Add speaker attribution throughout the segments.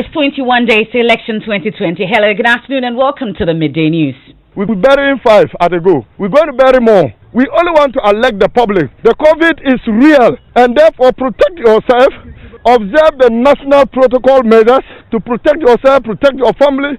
Speaker 1: It's 21 days to election 2020. Hello, good afternoon, and welcome to the Midday News.
Speaker 2: We'll be burying 5 at a go. We're going to bury more. We only want to elect the public. The COVID is real, and therefore protect yourself. Observe the national protocol measures to protect yourself, protect your family.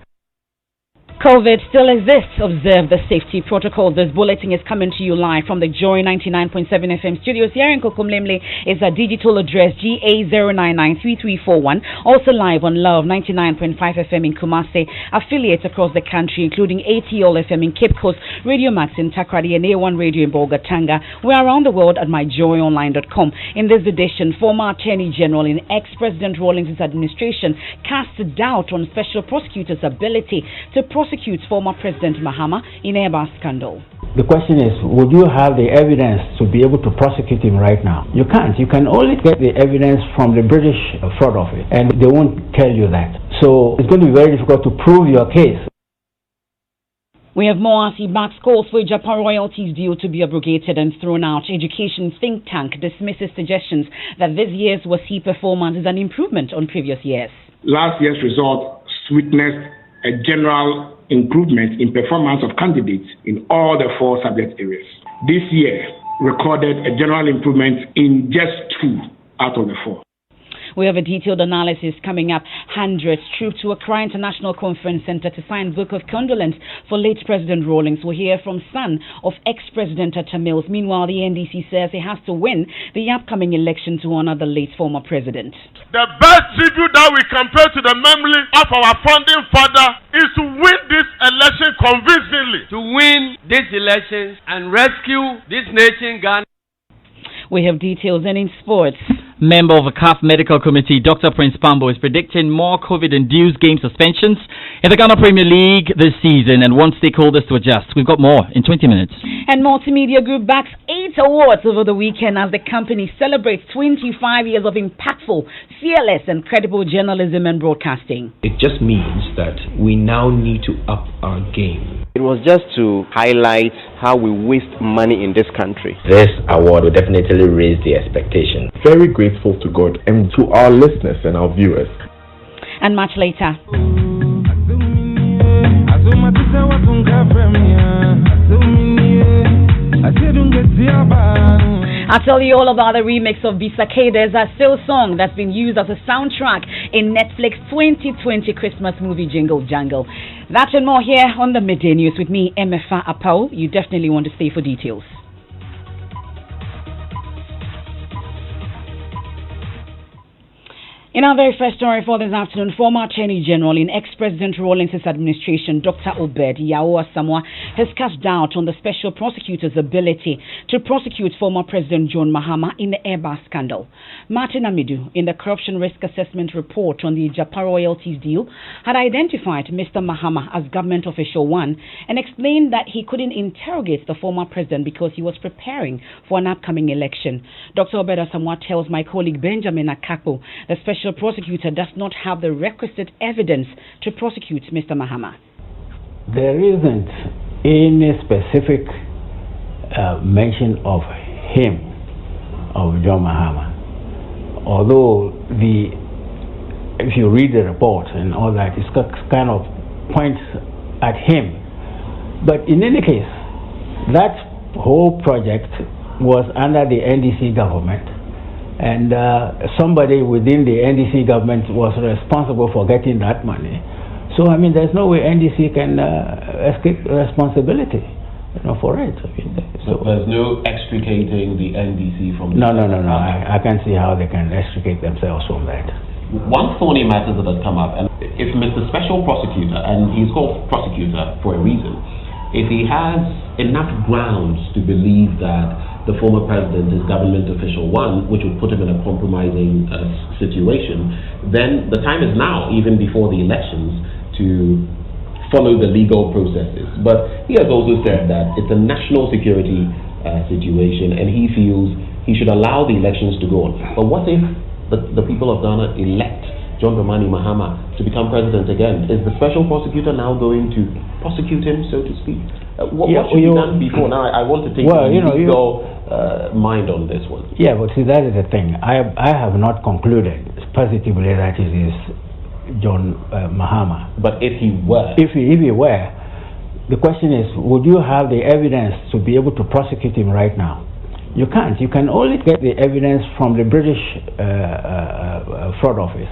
Speaker 1: COVID still exists. Observe the safety protocol. This bulletin is coming to you live from the Joy 99.7 FM studios here in Kokomlemle. Is our digital address GA0993341. Also live on Love 99.5 FM in Kumasi. Affiliates across the country, including ATL FM in Cape Coast, Radio Max in Takrady, and A1 Radio in Bolgatanga. We are around the world at myjoyonline.com. In this edition, former Attorney General in ex-President Rawlings' administration cast doubt on Special Prosecutor's ability to prosecute former President Mahama in Eba scandal.
Speaker 3: The question is, would you have the evidence to be able to prosecute him right now? You can't. You can only get the evidence from the British fraud office, and they won't tell you that. So it's going to be very difficult to prove your case.
Speaker 1: We have more as he backs calls for Japan royalties deal to be abrogated and thrown out. Education think tank dismisses suggestions that this year's WASI performance is an improvement on previous years.
Speaker 4: Last year's result witnessed a general improvement in performance of candidates in all the 4 subject areas. This year recorded a general improvement in just 2 out of the 4.
Speaker 1: We have a detailed analysis coming up. Hundreds trooped to Accra International Conference Center to sign Book of Condolence for late President Rawlings. We'll hear from son of ex-President Atta Mills. Meanwhile, the NDC says it has to win the upcoming election to honor the late former president.
Speaker 2: The best tribute that we can pay to the memory of our founding father is to win this election convincingly.
Speaker 5: To win these elections and rescue this nation, Ghana.
Speaker 1: We have details and in sports.
Speaker 6: Member of the CAF Medical Committee, Dr. Prince Pambo, is predicting more COVID-induced game suspensions in the Ghana Premier League this season and wants stakeholders to adjust. We've got more in 20 minutes.
Speaker 1: And Multimedia Group backs 8 awards over the weekend as the company celebrates 25 years of impactful, fearless and credible journalism and broadcasting.
Speaker 7: It just means that we now need to up our game.
Speaker 8: It was just to highlight how we waste money in this country.
Speaker 9: This award will definitely raise the expectation.
Speaker 10: Very grateful to God and to our listeners and our viewers.
Speaker 1: And much later. I'll tell you all about the remix of Bisake. There's a still song that's been used as a soundtrack in Netflix 2020 Christmas movie Jingle Jangle. That and more here on the Midday News with me, Emefa Apawu. You definitely want to stay for details. In our very first story for this afternoon, former Attorney General in ex-President Rawlings' administration, Dr. Obed Yawo Asamoah, has cast doubt on the Special Prosecutor's ability to prosecute former President John Mahama in the Eba scandal. Martin Amidu, in the Corruption Risk Assessment Report on the Japan royalties deal, had identified Mr. Mahama as Government Official 1 and explained that he couldn't interrogate the former president because he was preparing for an upcoming election. Dr. Obed Asamoah tells my colleague Benjamin Akapo the Special Prosecutor does not have the requisite evidence to prosecute Mr. Mahama.
Speaker 3: There isn't any specific mention of him, of John Mahama. Although if you read the report and all that, it's kind of points at him. But in any case, that whole project was under the NDC government. And somebody within the NDC government was responsible for getting that money. So, I mean, there's no way NDC can escape responsibility, for it.
Speaker 7: So there's no extricating the NDC from
Speaker 3: No. I can't see how they can extricate themselves from that.
Speaker 7: One thorny matter that has come up, and if Mr. Special Prosecutor, and he's called prosecutor for a reason, if he has enough grounds to believe that the former president is Government Official 1, which would put him in a compromising situation, then the time is now, even before the elections, to follow the legal processes. But he has also said that it's a national security situation, and he feels he should allow the elections to go on. But what if the people of Ghana elect John Dramani Mahama to become president again? Is the Special Prosecutor now going to prosecute him, so to speak? What should be done before? Now, I want to take legal mind on this one.
Speaker 3: Yeah, but see, that is the thing. I have not concluded positively that it is John Mahama.
Speaker 7: But if he were,
Speaker 3: if he were, the question is, would you have the evidence to be able to prosecute him right now? You can't. You can only get the evidence from the British fraud office,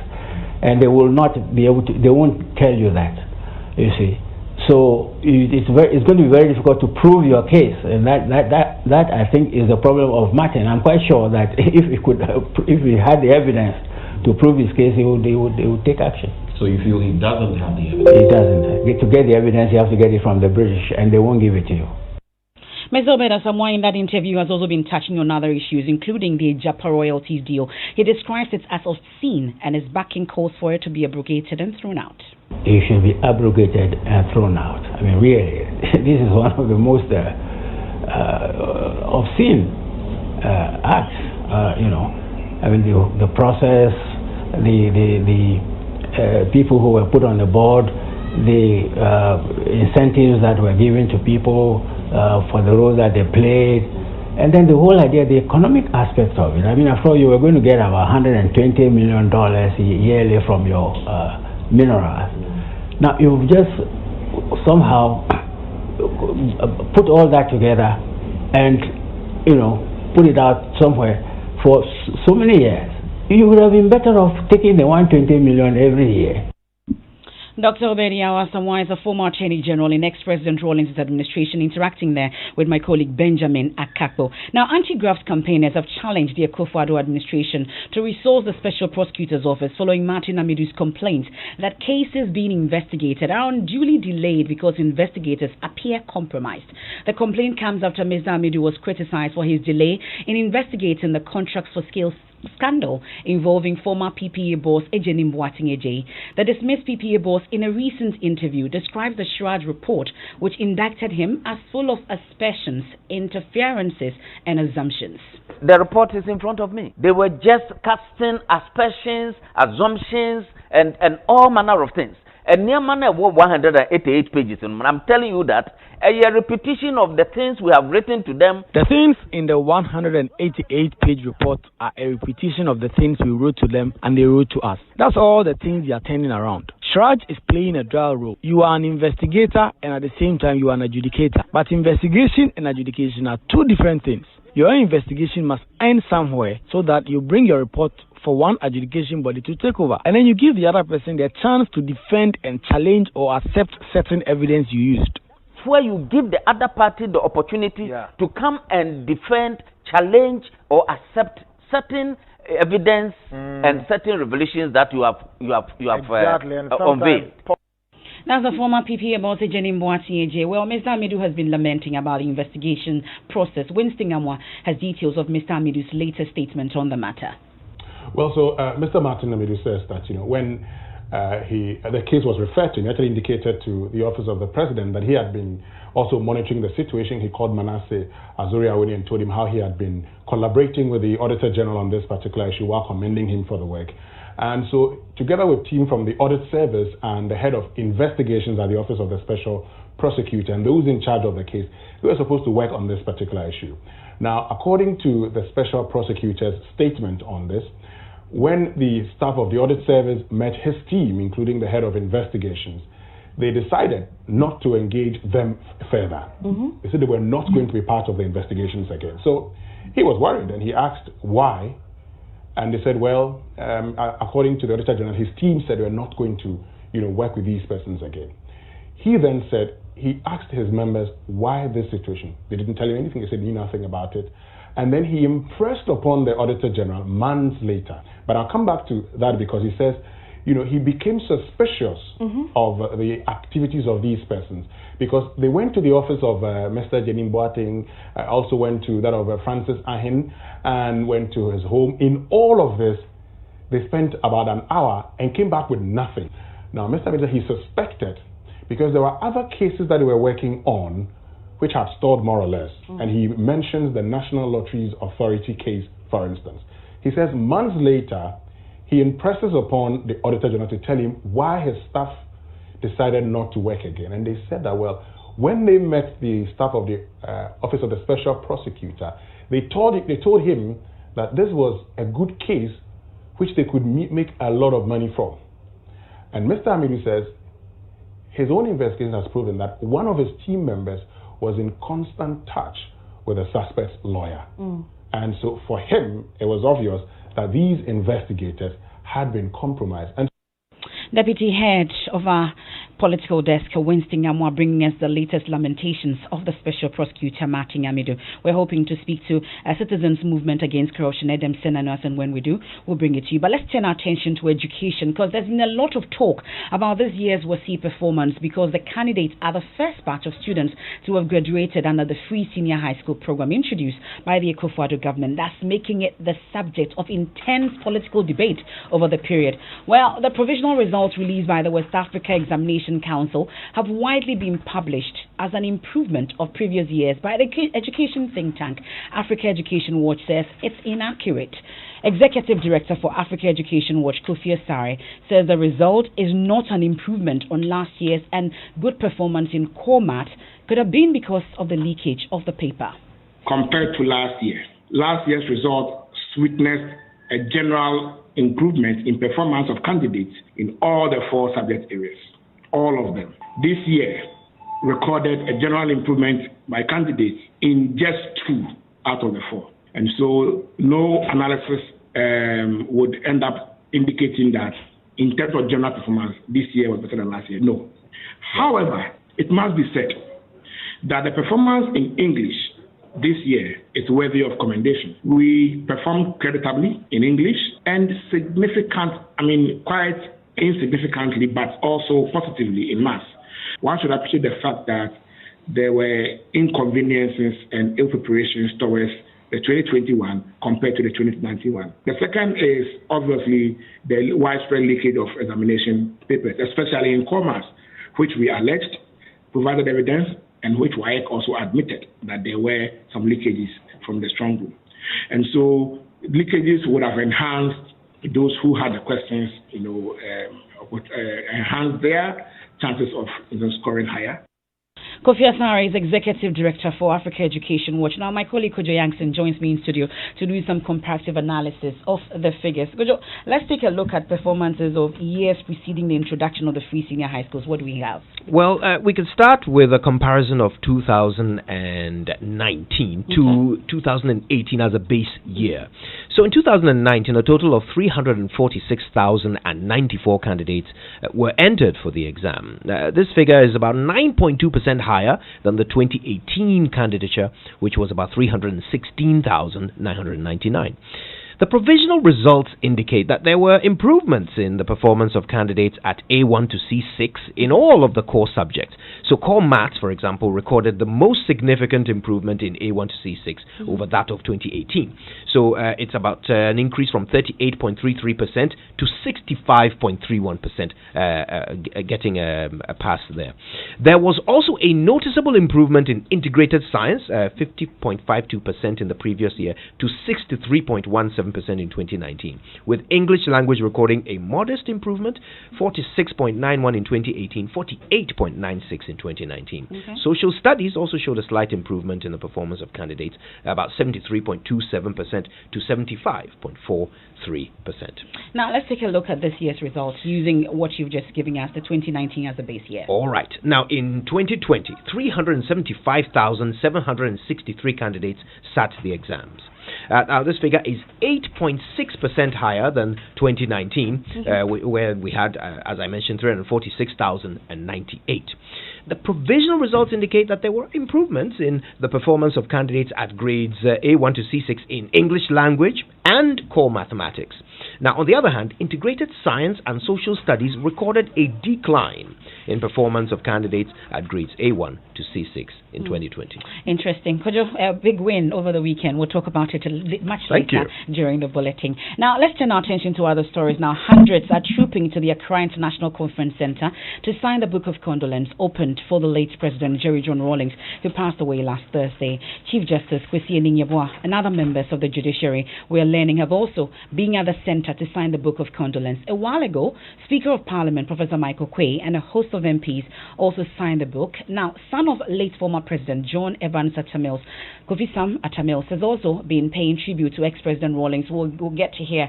Speaker 3: and they will not be able to. They won't tell you that. You see, so it's going to be very difficult to prove your case, and that I think is the problem of Martin. I'm quite sure that if he had the evidence to prove his case, he would take action.
Speaker 7: So you feel he doesn't have the evidence?
Speaker 3: He doesn't. To get the evidence, you have to get it from the British, and they won't give it to you.
Speaker 1: Mr. Obed Asamoah in that interview has also been touching on other issues, including the Japa royalties deal. He describes it as obscene and is backing calls for it to be abrogated and thrown out.
Speaker 3: It should be abrogated and thrown out. I mean, really, this is one of the most obscene acts. I mean, the process, the people who were put on the board, the incentives that were given to people for the role that they played, and then the whole idea, the economic aspects of it. I mean, after all, you were going to get about $120 million yearly from your minerals. Now, you've just somehow put all that together and, put it out somewhere for so many years. You would have been better off taking the $120 million every year.
Speaker 1: Dr. Obed Asamoah is a former Attorney General in ex-President Rawlings' administration, interacting there with my colleague Benjamin Akakpo. Now, anti-graft campaigners have challenged the Akufo-Addo administration to resource the Special Prosecutor's Office following Martin Amidu's complaint that cases being investigated are unduly delayed because investigators appear compromised. The complaint comes after Mr. Amidu was criticized for his delay in investigating the contracts for scale scandal involving former PPA boss Ejenim Boateng. The dismissed PPA boss in a recent interview describes the Shraj report, which indicted him as full of aspersions, interferences and assumptions.
Speaker 11: The report is in front of me. They were just casting aspersions, assumptions and all manner of things. And near manner 188 pages, and I'm telling you that a repetition of the things we have written to them.
Speaker 12: The things in the 188-page report are a repetition of the things we wrote to them and they wrote to us. That's all the things they are turning around. Shraj is playing a dual role. You are an investigator and at the same time you are an adjudicator. But investigation and adjudication are two different things. Your investigation must end somewhere so that you bring your report for one adjudication body to take over. And then you give the other person the chance to defend and challenge or accept certain evidence you used.
Speaker 11: Where you give the other party the opportunity to come and defend, challenge or accept certain evidence and certain revelations that you have unveiled.
Speaker 1: That's the former PPA boss Ejenim Boateng. Well, Mr. Amidu has been lamenting about the investigation process. Winston Amwa has details of Mr. Amidu's latest statement on the matter.
Speaker 13: Well, so Mr. Martin Amidu says that, when the case was referred to, he actually indicated to the office of the president that he had been also monitoring the situation. He called Manasseh Azuri-Awuni and told him how he had been collaborating with the Auditor General on this particular issue while commending him for the work. And so, together with team from the Audit Service and the head of investigations at the Office of the Special Prosecutor and those in charge of the case, they were supposed to work on this particular issue. Now, according to the Special Prosecutor's statement on this, when the staff of the Audit Service met his team, including the head of investigations, they decided not to engage them further. They said they were not going to be part of the investigations again. So he was worried and he asked why. And they said, well, according to the Auditor General, his team said they were not going to, work with these persons again. He then said, he asked his members why this situation. They didn't tell him anything. They said, knew nothing about it. And then he impressed upon the Auditor General months later. But I'll come back to that because he says, he became suspicious of the activities of these persons because they went to the office of Mr. Ejenim Boateng, also went to that of Francis Ahin, and went to his home. In all of this, they spent about an hour and came back with nothing. Now, Mr. Amidu, he suspected because there were other cases that they were working on which had stalled more or less. And he mentions the National Lotteries Authority case, for instance. He says months later, he impresses upon the Auditor General to tell him why his staff decided not to work again. And they said that, well, when they met the staff of the Office of the Special Prosecutor, they told him that this was a good case which they could make a lot of money from. And Mr. Hamidu says his own investigation has proven that one of his team members was in constant touch with the suspect's lawyer. And so for him, it was obvious that these investigators had been compromised. And
Speaker 1: Deputy Head of our political desk, Winston Yamwa, bringing us the latest lamentations of the Special Prosecutor, Martin Amido. We're hoping to speak to a citizens' movement against corruption, Edem Senanos, and when we do, we'll bring it to you. But let's turn our attention to education, because there's been a lot of talk about this year's WASI performance, because the candidates are the first batch of students to have graduated under the free senior high school program introduced by the Akufo-Addo government. That's making it the subject of intense political debate over the period. Well, the provisional results released by the West Africa Examination Council have widely been published as an improvement of previous years, by the education think tank Africa Education Watch says it's inaccurate. Executive Director for Africa Education Watch, Kofi Asare, says the result is not an improvement on last year's, and good performance in core math could have been because of the leakage of the paper.
Speaker 4: Compared to last year's result witnessed a general improvement in performance of candidates in all the 4 subject areas. All of them. This year recorded a general improvement by candidates in just 2 out of the 4. And so no analysis would end up indicating that in terms of general performance, this year was better than last year. No. However, it must be said that the performance in English this year is worthy of commendation. We performed creditably in English and quite insignificantly, but also positively in maths. One should appreciate the fact that there were inconveniences and ill preparations towards the 2021 compared to the 2091. The second is obviously the widespread leakage of examination papers, especially in commerce, which we alleged, provided evidence, and which WAEC also admitted that there were some leakages from the strong room. And so leakages would have enhanced those who had the questions, would enhance their chances of scoring higher.
Speaker 1: Kofi Asare is Executive Director for Africa Education Watch. Now, my colleague Kojo Yankson joins me in studio to do some comparative analysis of the figures. Kojo, let's take a look at performances of years preceding the introduction of the free senior high schools. What do we have?
Speaker 14: Well, we can start with a comparison of 2019 to 2018 as a base year. So in 2019, a total of 346,094 candidates were entered for the exam. This figure is about 9.2% higher than the 2018 candidature, which was about 316,999. The provisional results indicate that there were improvements in the performance of candidates at A1 to C6 in all of the core subjects. So core maths, for example, recorded the most significant improvement in A1 to C6 over that of 2018. So it's about an increase from 38.33% to 65.31%, getting a pass there. There was also a noticeable improvement in integrated science, 50.52% in the previous year to 63.17% in 2019, with English language recording a modest improvement, 46.91 in 2018, 48.96 in 2019. Okay. Social studies also showed a slight improvement in the performance of candidates, about 73.27% to 75.43%.
Speaker 1: Now, let's take a look at this year's results using what you've just given us, the 2019 as a base year.
Speaker 14: All right. Now, in 2020, 375,763 candidates sat the exams. Now, this figure is 8.6% higher than 2019, where we had, as I mentioned, 346,098. The provisional results indicate that there were improvements in the performance of candidates at grades A1 to C6 in English language and core mathematics. Now, on the other hand, integrated science and social studies recorded a decline in performance of candidates at grades A1 to C6 in 2020.
Speaker 1: Interesting. Kojo, a big win over the weekend. We'll talk about it much later during the bulletin. Now, let's turn our attention to other stories now. Hundreds are trooping to the Accra International Conference Center to sign the Book of Condolence opened for the late President Jerry John Rawlings, who passed away last Thursday. Chief Justice Kwesi Enin-Yeboah and other members of the judiciary were led Learning have also been at the center to sign the Book of Condolence. A while ago, Speaker of Parliament Professor Michael Quay and a host of MPs also signed the book. Now, son of late former President John Evans Atta Mills, Kofi Sam Atta Mills has also been paying tribute to ex-President Rawlings. We'll get to hear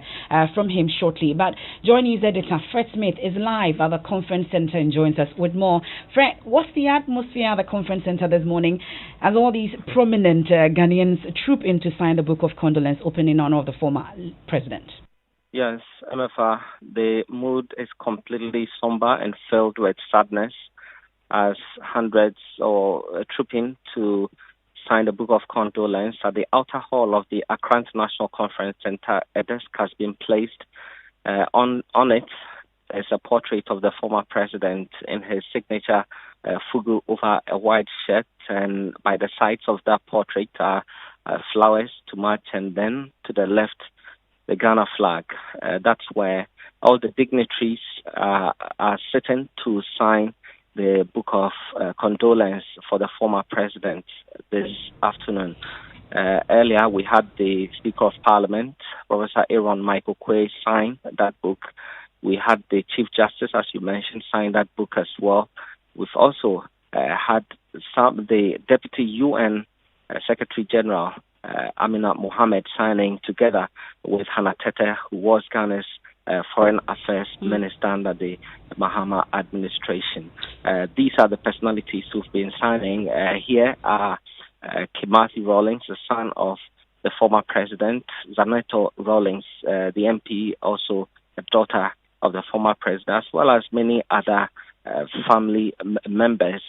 Speaker 1: from him shortly. But Joy News editor Fred Smith is live at the conference center and joins us with more. Fred, what's the atmosphere at the conference center this morning as all these prominent Ghanaians troop in to sign the Book of Condolence, open in honor of the former president?
Speaker 15: Yes, Emefa, the mood is completely somber and filled with sadness as hundreds are trooping to sign the Book of Condolence. At the outer hall of the Accra International Conference Center, a desk has been placed. On it is a portrait of the former president in his signature fugu over a white shirt, and by the sides of that portrait are flowers to match, and then to the left, the Ghana flag. That's where all the dignitaries are sitting to sign the Book of Condolence for the former president this afternoon. Earlier, we had the Speaker of Parliament, Professor Aaron Michael Quay, sign that book. We had the Chief Justice, as you mentioned, sign that book as well. We've also had the Deputy UN Secretary General, Amina Mohammed, signing together with Hannah Tete, who was Ghana's Foreign Affairs Minister under the Mahama administration. These are the personalities who've been signing. Here are Kimathi Rawlings, the son of the former president, Zaneto Rawlings, the MP, also the daughter of the former president, as well as many other family members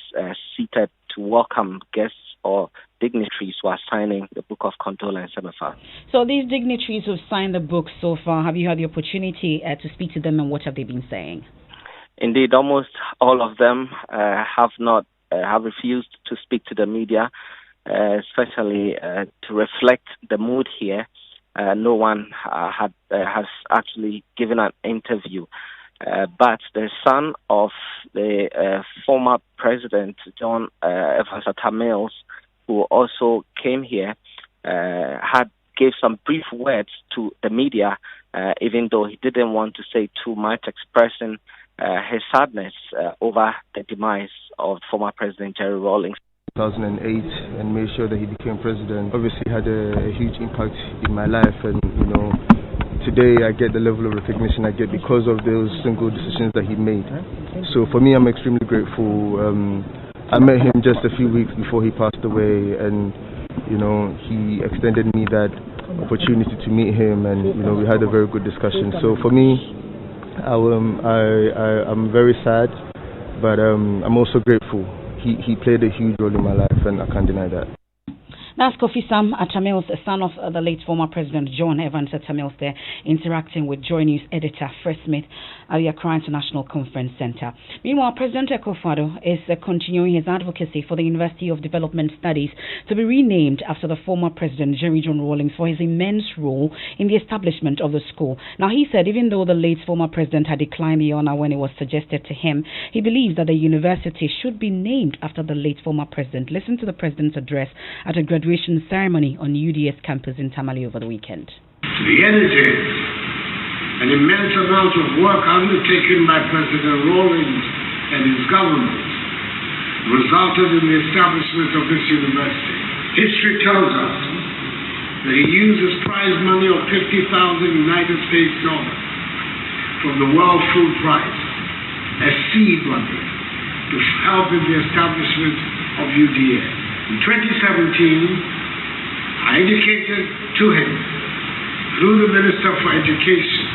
Speaker 15: seated to welcome guests or dignitaries who are signing the Book of Condolence.
Speaker 1: So these dignitaries who've signed the book so far, have you had the opportunity to speak to them, and what have they been saying?
Speaker 15: Indeed, almost all of them have refused to speak to the media, especially to reflect the mood here. No one has actually given an interview. But the son of the former president, John Evans Atta Mills, who also came here, gave some brief words to the media, even though he didn't want to say too much, expressing his sadness over the demise of former President Jerry Rawlings.
Speaker 2: 2008, and made sure that he became president. Obviously had a huge impact in my life, and today I get the level of recognition I get because of those single decisions that he made. So for me, I'm extremely grateful. I met him just a few weeks before he passed away, and he extended me that opportunity to meet him, and we had a very good discussion. So for me, I'm very sad, but I'm also grateful. He played a huge role in my life, and I can't deny that.
Speaker 1: That's Kofi Sam Atta Mills, son of the late former President John Evans Atta Mills, there interacting with Joy News editor Fred Smith at the Accra International Conference Center. Meanwhile, President Akufo-Addo is continuing his advocacy for the University of Development Studies to be renamed after the former President Jerry John Rawlings for his immense role in the establishment of the school. Now, he said even though the late former president had declined the honor when it was suggested to him, he believes that the university should be named after the late former president. Listen to the president's address at a graduation ceremony on UDS campus in Tamale over the weekend.
Speaker 16: The energy and immense amount of work undertaken by President Rawlings and his government resulted in the establishment of this university. History tells us that he uses prize money of $50,000 United States dollars from the World Food Prize as seed money to help in the establishment of UDS. In 2017, I indicated to him, through the Minister for Education,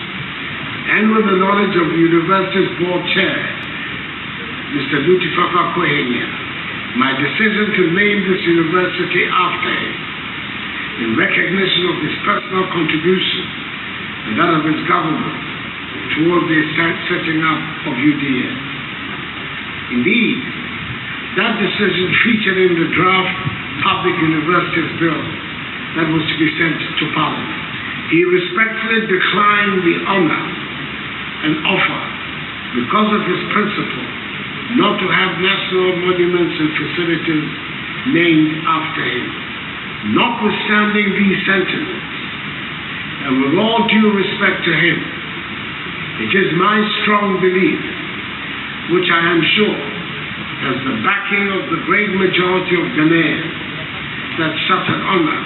Speaker 16: and with the knowledge of the University's board chair, Mr. Lutifafa Kohenia, my decision to name this university after him, in recognition of his personal contribution and that of his government toward the setting up of UDS. Indeed, that decision featured in the draft Public Universities Bill that was to be sent to Parliament. He respectfully declined the honor and offer because of his principle not to have national monuments and facilities named after him. Notwithstanding these sentiments, And with all due respect to him, it is my strong belief, which I am sure has the backing of the great majority of Ghanaians, that such an honor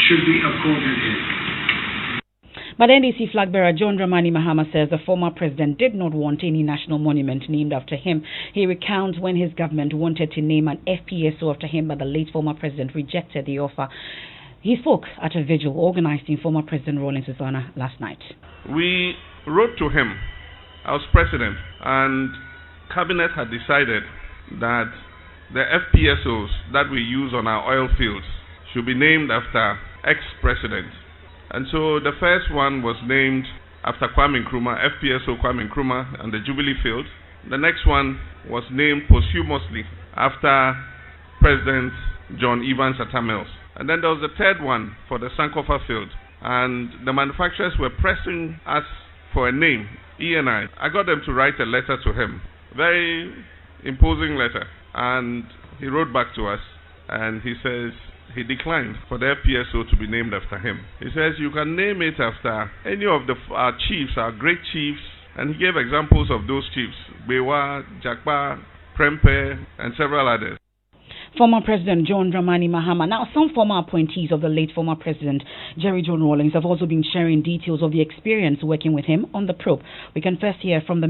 Speaker 16: should be accorded him.
Speaker 1: But NDC flag bearer John Dramani Mahama says the former president did not want any national monument named after him. He recounts when his government wanted to name an FPSO after him, but the late former president rejected the offer. He spoke at a vigil organized in former President Rawlings' honor last night.
Speaker 17: We wrote to him as president, and cabinet had decided that the FPSOs that we use on our oil fields should be named after ex-presidents. And so the first one was named after Kwame Nkrumah, FPSO Kwame Nkrumah and the Jubilee Field. The next one was named posthumously after President John Evans Atta Mills. And then there was the third one for the Sankofa Field. And the manufacturers were pressing us for a name, E&I. I got them to write a letter to him, very imposing letter. And he wrote back to us and he says, he declined for the FPSO to be named after him. He says you can name it after any of our chiefs, our great chiefs, and he gave examples of those chiefs, Bewa, Jakpa, Prempe, and several others.
Speaker 1: Former President John Dramani Mahama. Now, some former appointees of the late former President Jerry John Rawlings have also been sharing details of the experience working with him on the probe. We can first hear from the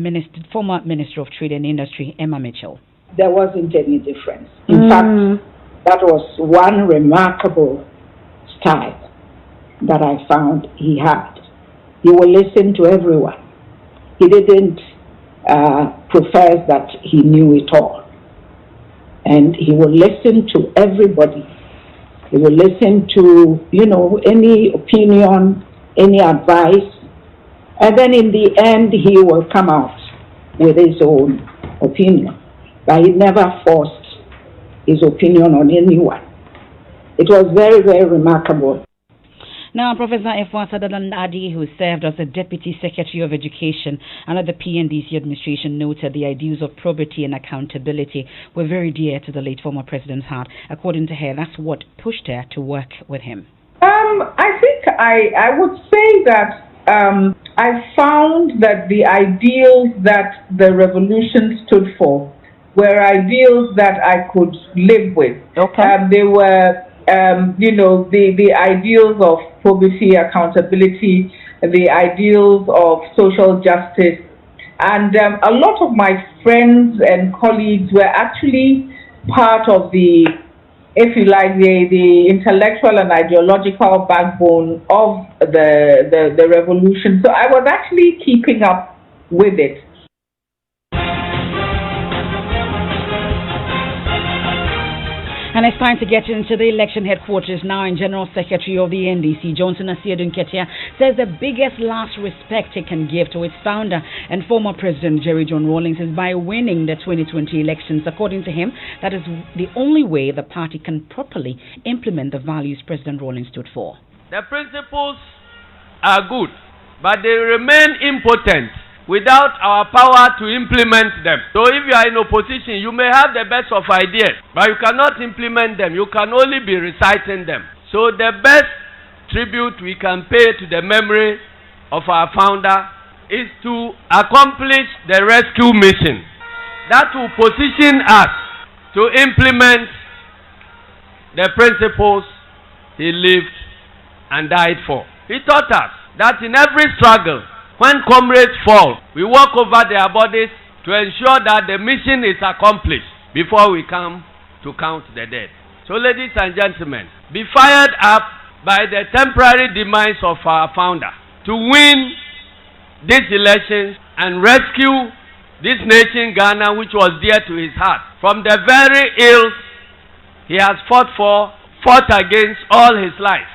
Speaker 1: former Minister of Trade and Industry, Emma Mitchell.
Speaker 18: There wasn't any difference. In fact, that was one remarkable style that I found he had. He would listen to everyone. He didn't profess that he knew it all. And he would listen to everybody. He would listen to, any opinion, any advice. And then in the end, he will come out with his own opinion. But he never forced his opinion on anyone. It was very, very remarkable.
Speaker 1: Now, Professor Efwa Sadadan-Adi, who served as the Deputy Secretary of Education under the PNDC administration, noted the ideals of probity and accountability were very dear to the late former president's heart. According to her, that's what pushed her to work with him.
Speaker 19: I think I would say that I found that the ideals that the revolution stood for were ideals that I could live with. Okay. They were, the ideals of probity, accountability, the ideals of social justice. And a lot of my friends and colleagues were actually part of the, if you like, the intellectual and ideological backbone of the revolution. So I was actually keeping up with it.
Speaker 1: And it's time to get into the election headquarters now. And General Secretary of the NDC, Johnson Asiedu Nketia, says the biggest last respect he can give to its founder and former President Jerry John Rawlings is by winning the 2020 elections. According to him, that is the only way the party can properly implement the values President Rawlings stood for.
Speaker 5: The principles are good, but they remain impotent without our power to implement them. So if you are in opposition, you may have the best of ideas, but you cannot implement them. You can only be reciting them. So the best tribute we can pay to the memory of our founder is to accomplish the rescue mission. That will position us to implement the principles he lived and died for. He taught us that in every struggle, when comrades fall, we walk over their bodies to ensure that the mission is accomplished before we come to count the dead. So, ladies and gentlemen, be fired up by the temporary demise of our founder to win these elections and rescue this nation, Ghana, which was dear to his heart, from the very ills he has fought against all his life.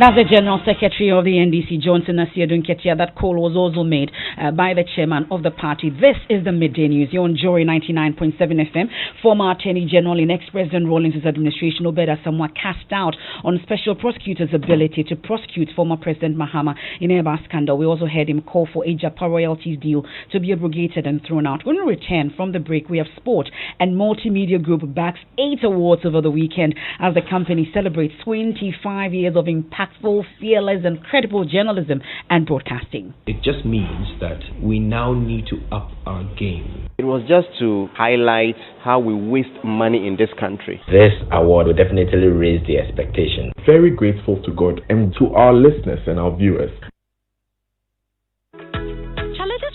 Speaker 1: That's the General Secretary of the NDC, Johnson Asiedun Ketia. That call was also made by the chairman of the party. This is the Midday News. You're on Jory 99.7 FM. Former Attorney General in ex-President Rawlings' administration, Obed Asamoah, cast doubt on special prosecutors' ability to prosecute former President Mahama in Eba scandal. We also heard him call for a Japa royalties deal to be abrogated and thrown out. When we return from the break, we have Sport and Multimedia Group backs 8 awards over the weekend as the company celebrates 25 years of impactful, fearless and credible journalism and broadcasting.
Speaker 14: It just means that we now need to up our game.
Speaker 8: It was just to highlight how we waste money in this country.
Speaker 9: This award will definitely raise the expectation.
Speaker 10: Very grateful to God and to our listeners and our viewers.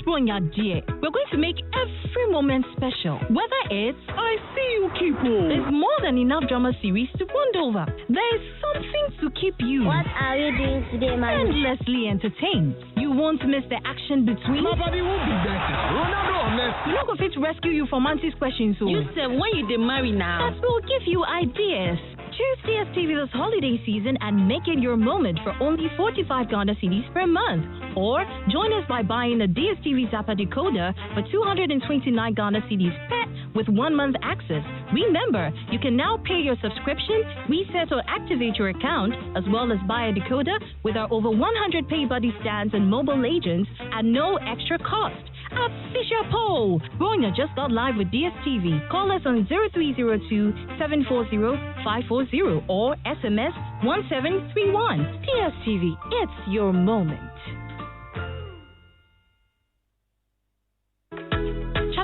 Speaker 20: We're going to make every moment special. Whether it's I See You People, there's more than enough drama series to bond over. There's something to keep you.
Speaker 21: What are you doing today, man?
Speaker 20: Endlessly entertained. You won't miss the action between.
Speaker 21: Nobody will be better. Ronaldo or Messi.
Speaker 20: We're not going to rescue you from Auntie's questions. So
Speaker 21: you said when you get married now.
Speaker 20: That will give you ideas. Choose DSTV this holiday season and make it your moment for only 45 Ghana cedis per month. Or join us by buying a DSTV Zappa decoder for 229 Ghana cedis per with 1 month access. Remember, you can now pay your subscription, reset or activate your account, as well as buy a decoder with our over 100 Pay Buddy stands and mobile agents at no extra cost. At Fisher Pole, Bronya just got live with DSTV. Call us on 0302-740-540 or SMS 1731. DSTV, it's your moment.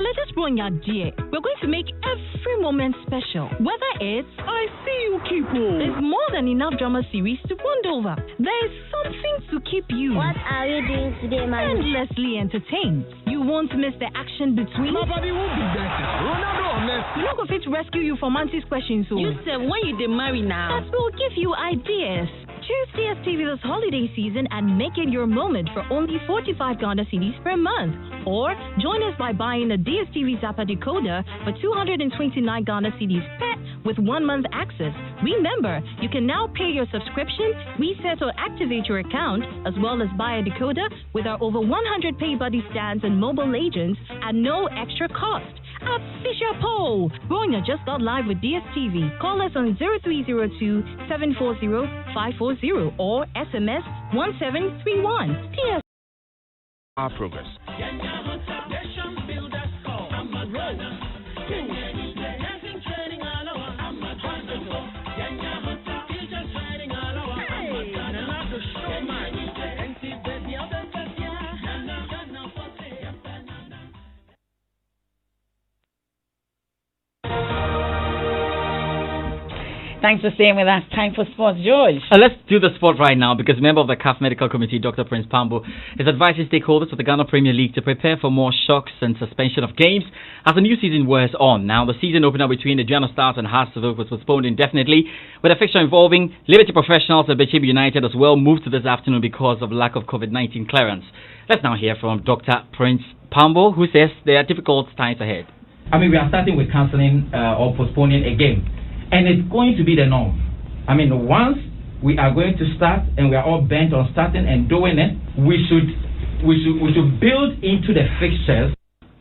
Speaker 20: Let's Bronya dear. We're going to make every moment special. Whether it's I See You People, there's more than enough drama series to bond over. There's something to keep you.
Speaker 21: What are you doing today, man?
Speaker 20: Endlessly entertained. You won't miss the action between.
Speaker 21: Nobody will be better. Ronaldo or Messi.
Speaker 20: We're not going to rescue you from Auntie's questions. So
Speaker 21: you said when you get married now.
Speaker 20: That will give you ideas. Choose DSTV this holiday season and make it your moment for only 45 Ghana cedis per month. Or join us by buying a DSTV Zappa decoder for 229 Ghana cedis per with 1 month access. Remember, you can now pay your subscription, reset or activate your account, as well as buy a decoder with our over 100 Pay Buddy stands and mobile agents at no extra cost. At Fisher Pole, Bronya just got live with DSTV. Call us on 0302-740-540 or SMS 1731. PS
Speaker 22: our progress.
Speaker 1: Thanks for staying with us. Time for sports, George.
Speaker 6: Let's do the sport right now because member of the CAF Medical Committee, Dr. Prince Pambo, is advising stakeholders of the Ghana Premier League to prepare for more shocks and suspension of games as the new season wears on. Now, the season opener between the Aduana Stars and Hearts of Oak was postponed indefinitely, with a fixture involving Liberty Professionals and Bechim United as well moved to this afternoon because of lack of COVID-19 clearance. Let's now hear from Dr. Prince Pambo, who says there are difficult times ahead.
Speaker 23: We are starting with cancelling or postponing a game. And it's going to be the norm. Once we are going to start and we are all bent on starting and doing it, we should build into the fixtures.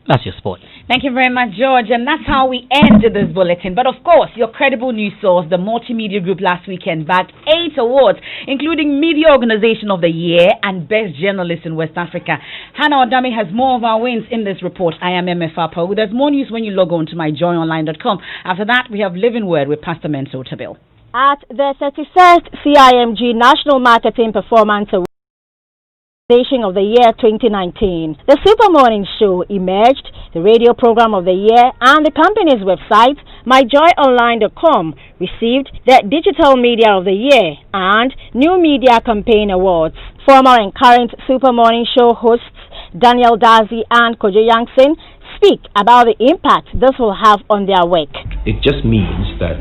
Speaker 6: That's your sport.
Speaker 1: Thank you very much, George. And that's how we end this bulletin. But of course, your credible news source, the Multimedia Group, last weekend bagged 8 awards, including Media Organization of the Year and Best Journalist in West Africa. Hannah Odame has more of our wins in this report. I am Emefa Apawu. There's more news when you log on to myjoyonline.com. After that, we have Living Word with Pastor Menso Tabil.
Speaker 24: At the 31st CIMG National Marketing Performance Award of the year 2019. The Super Morning Show emerged, the radio program of the year, and the company's website, myjoyonline.com, received the Digital Media of the Year and New Media Campaign Awards. Former and current Super Morning Show hosts Daniel Dazi and Kojo Yankson speak about the impact this will have on their work.
Speaker 14: It just means that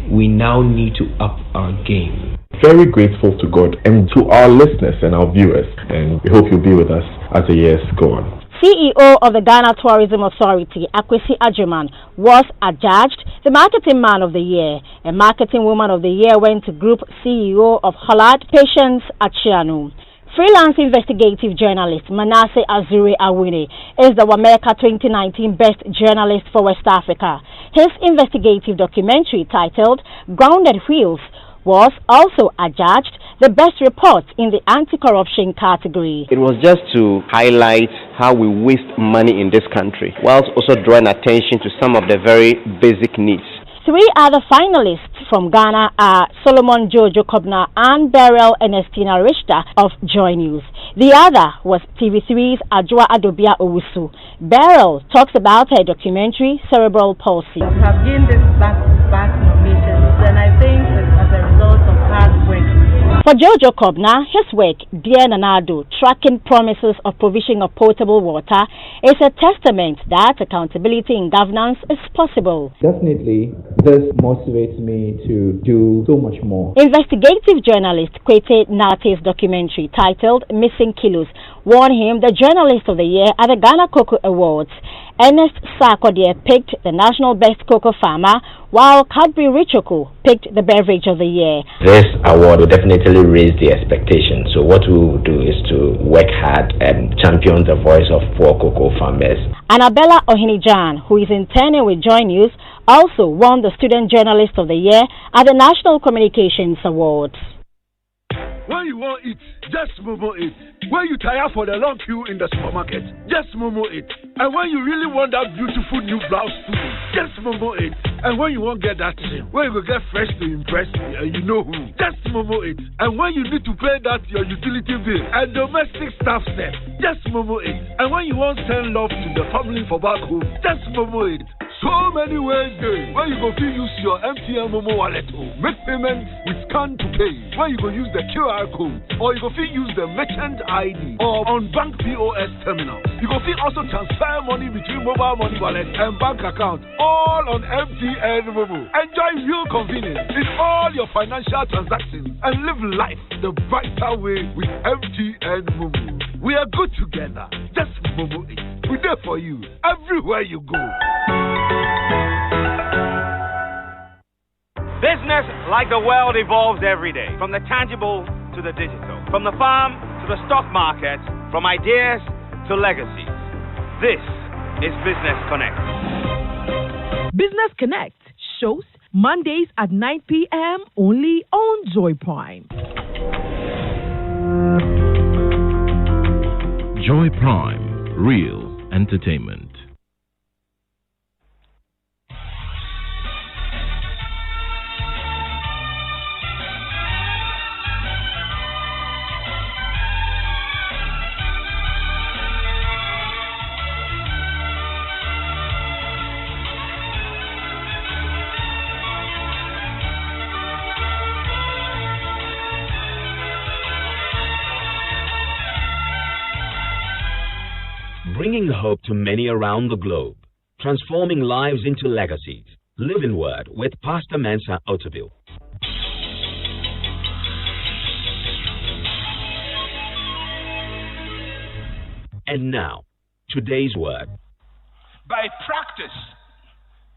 Speaker 14: we now need to up our game.
Speaker 10: Very grateful to God and to our listeners and our viewers, and we hope you'll be with us as the years go on.
Speaker 24: CEO of the Ghana Tourism Authority, Akwesi Ajuman, was adjudged the Marketing Man of the Year. A Marketing Woman of the Year went to Group CEO of Hollard, Patience Achianu. Freelance investigative journalist Manasseh Azure Awine is the Wameka 2019 Best Journalist for West Africa. His investigative documentary titled Grounded Wheels was also adjudged the best report in the anti-corruption category.
Speaker 8: It was just to highlight how we waste money in this country, whilst also drawing attention to some of the very basic needs.
Speaker 24: 3 other finalists from Ghana are Solomon Jojo Kobna and Beryl Ernestina Richter of Joy News. The other was TV3's Adjoa Adobia Owusu. Beryl talks about her documentary Cerebral Palsy.
Speaker 3: I have gained this back nominations, and I think it's as a result of hard work.
Speaker 24: For Jojo Kobna, his work, Dear Nanado, tracking promises of provision of potable water, is a testament that accountability in governance is possible.
Speaker 7: Definitely, this motivates me to do so much more.
Speaker 24: Investigative journalist Kwete Nate's documentary titled Missing Kilos won him the Journalist of the Year at the Ghana Cocoa Awards. Ernest Sarkodie picked the National Best Cocoa Farmer, while Cadbury Richoko picked the Beverage of the Year.
Speaker 9: This award will definitely raise the expectation. So what we will do is to work hard and champion the voice of poor cocoa farmers.
Speaker 24: Annabella Ohinijan, who is interning with Joy News, also won the Student Journalist of the Year at the National Communications Awards.
Speaker 11: When you want it, just Momo it. When you tire for the long queue in the supermarket, just Momo it. And when you really want that beautiful new blouse too, just Momo it. And when you won't get that, when you go get fresh to impress you know who, just Momo it. And when you need to pay that your utility bill and domestic staff set, just Momo it. And when you want send love to the family for back home, just Momo it. So many ways there. When you go feel use your MTN Momo wallet, make payment with scan to pay. When you go use the QR code, or you go feel use the merchant ID or on bank POS terminal. You go feel also transfer money between mobile money wallet and bank account, all on MTN Momo. Enjoy real convenience in all your financial transactions and live life the brighter way with MTN Momo. We are good together. Just Momo it. We're there for you everywhere you go.
Speaker 12: Business, like the world, evolves every day, from the tangible to the digital, from the farm to the stock market, from ideas to legacies. This is Business Connect.
Speaker 25: Business Connect shows Mondays at 9 p.m. only on Joy Prime.
Speaker 26: Joy Prime, real entertainment.
Speaker 27: Bringing hope to many around the globe, transforming lives into legacies. Living Word with Pastor Mensa Otabil. And now, today's word.
Speaker 28: By practice,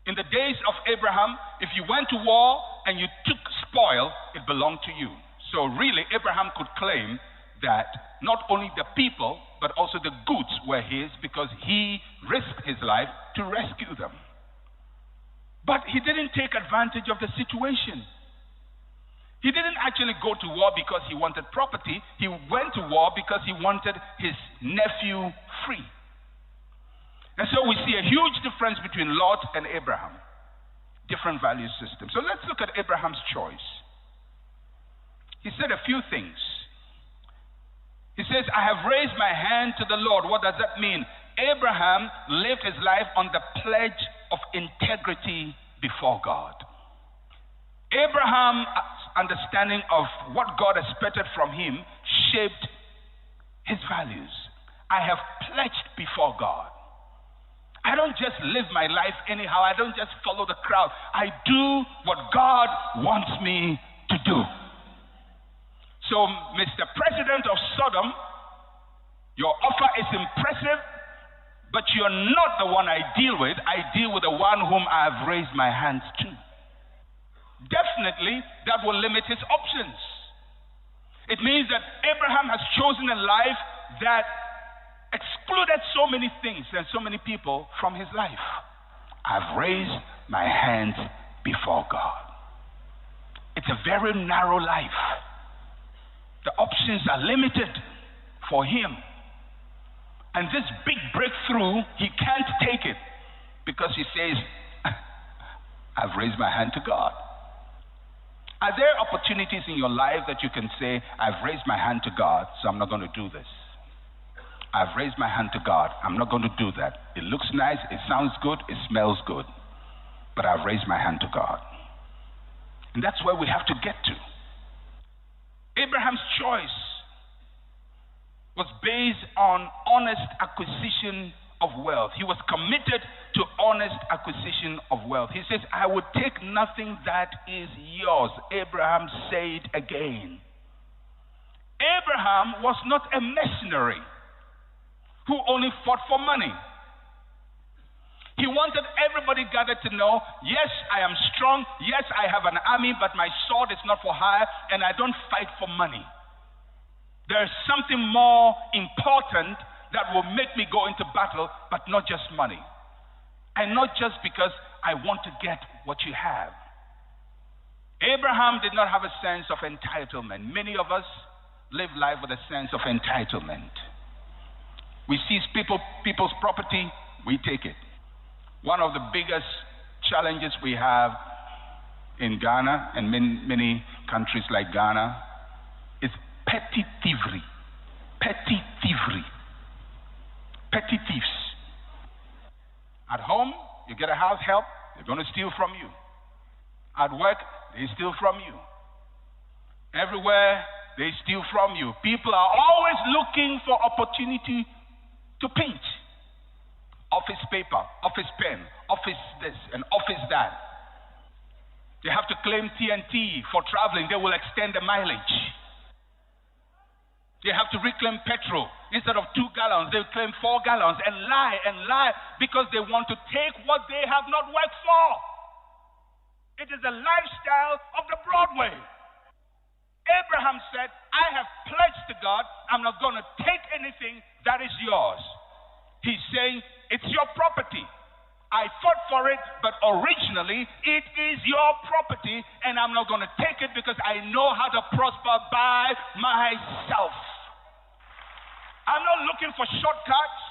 Speaker 28: in the days of Abraham, if you went to war and you took spoil, it belonged to you. So really, Abraham could claim that not only the people, but also the goods were his because he risked his life to rescue them. But he didn't take advantage of the situation. He didn't actually go to war because he wanted property. He went to war because he wanted his nephew free. And so we see a huge difference between Lot and Abraham. Different value systems. So let's look at Abraham's choice. He said a few things. He says, I have raised my hand to the Lord. What does that mean? Abraham lived his life on the pledge of integrity before God. Abraham's understanding of what God expected from him shaped his values. I have pledged before God. I don't just live my life anyhow. I don't just follow the crowd. I do what God wants me to do. So, Mr. President of Sodom, your offer is impressive, But you're not the one I deal with. I deal with the one whom I have raised my hands to. Definitely, that will limit his options. It means that Abraham has chosen a life that excluded so many things and so many people from his life. I've raised my hands before God. It's a very narrow life. The options are limited for him. And this big breakthrough, he can't take it because he says, I've raised my hand to God. Are there opportunities in your life that you can say, I've raised my hand to God, so I'm not going to do this? I've raised my hand to God, I'm not going to do that. It looks nice, it sounds good, it smells good, but I've raised my hand to God. And that's where we have to get to. Abraham's choice was based on honest acquisition of wealth. He was committed to honest acquisition of wealth. He says, I would take nothing that is yours. Abraham said again. Abraham was not a mercenary who only fought for money. He wanted everybody gathered to know, yes, I am strong, yes, I have an army, but my sword is not for hire, and I don't fight for money. There is something more important that will make me go into battle, but not just money. And not just because I want to get what you have. Abraham did not have a sense of entitlement. Many of us live life with a sense of entitlement. We seize people's property, we take it. One of the biggest challenges we have in Ghana and many countries like Ghana is petty thievery. Petty thievery. Petty thieves. At home, you get a house help, they're going to steal from you. At work, they steal from you. Everywhere, they steal from you. People are always looking for opportunity to pinch. Office paper, office pen, office this, and office that. They have to claim TNT for traveling. They will extend the mileage. They have to reclaim petrol. Instead of 2 gallons, they claim 4 gallons and lie because they want to take what they have not worked for. It is the lifestyle of the Broadway. Abraham said, I have pledged to God, I'm not going to take anything that is yours. He's saying, it's your property. I fought for it, but originally it is your property, and I'm not going to take it because I know how to prosper by myself. I'm not looking for shortcuts.